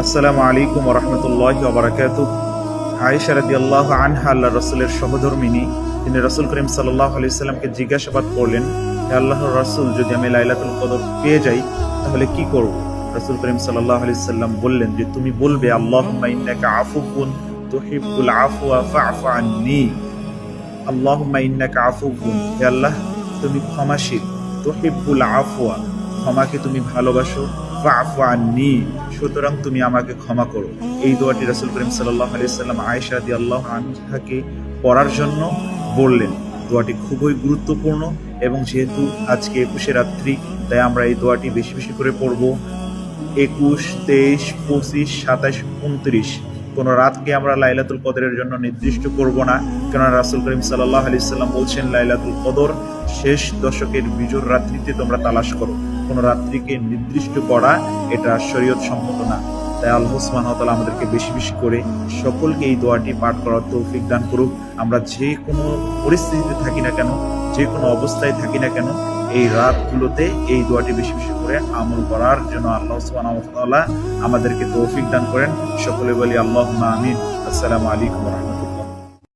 আসসালামু আলাইকুম ওয়া রাহমাতুল্লাহি ওয়া বারাকাতুহু। আয়েশা রাদিয়াল্লাহু আনহা আল্লাহর রাসূলের সহধর্মিণী, তিনি রাসূল করিম সাল্লাল্লাহু আলাইহি ওয়াসাল্লামকে জিজ্ঞাসাবাদ করলেন, হে আল্লাহর রাসূল, যদি আমি লাইলাতুল কদর পেয়ে যাই তাহলে কি করব? রাসূল করিম সাল্লাল্লাহু আলাইহি ওয়াসাল্লাম বললেন যে তুমি বলবে আল্লাহুম্মা ইন্নাকা আফুউন তুহিব্বুল আফওয়া ফা'ফু আন্নী। আল্লাহুম্মা ইন্নাকা আফুউন, হে আল্লাহ তুমি ক্ষমাশীল, তুহিব্বুল আফওয়া ক্ষমাকে তুমি ভালোবাসো, ফা'ফু আন্নী সুতরাং তুমি আমাকে ক্ষমা করো। এই দোয়াটি রাসূল করিম সাল্লাল্লাহু আলাইহি ওয়াসাল্লাম আয়েশা রাদিয়াল্লাহু আনহাকে পড়ার জন্য বললেন। দোয়াটি খুবই গুরুত্বপূর্ণ এবং যেহেতু আজকে 21শে রাত্রি, তাই আমরা এই দোয়াটি বেশি বেশি করে পড়ব। 21, 23, 25, 27, 29 কোন রাতকে আমরা লাইলাতুল কদরের জন্য নির্দিষ্ট করব না, কেননা রাসূল করিম সাল্লাল্লাহু আলাইহি ওয়াসাল্লাম বলছেন লাইলাতুল কদর শেষ দশকের বিজোড় রাত্রিতে তোমরা তালাশ করো। কোন রাত্রিকে নির্দিষ্ট করা এটা শরীয়ত সম্মত না। তাই আল্লাহ সুবহানাহু ওয়া তাআলা আমাদেরকে বেশি বেশি করে সকলকে এই দোয়াটি পাঠ করার তৌফিক দান করুক। আমরা যে কোনো পরিস্থিতিতে থাকি না কেন, যে কোনো অবস্থায় থাকি না কেন, এই রাতগুলোতে এই দোয়াটি বেশি বেশি করে আমল করার জন্য আল্লাহ সুবহানাহু ওয়া তাআলা আমাদেরকে তৌফিক দান করেন। সকলে বলি আল্লাহুম্মা আমিন। আসসালামু আলাইকুম ওয়া রাহমাতুল্লাহ।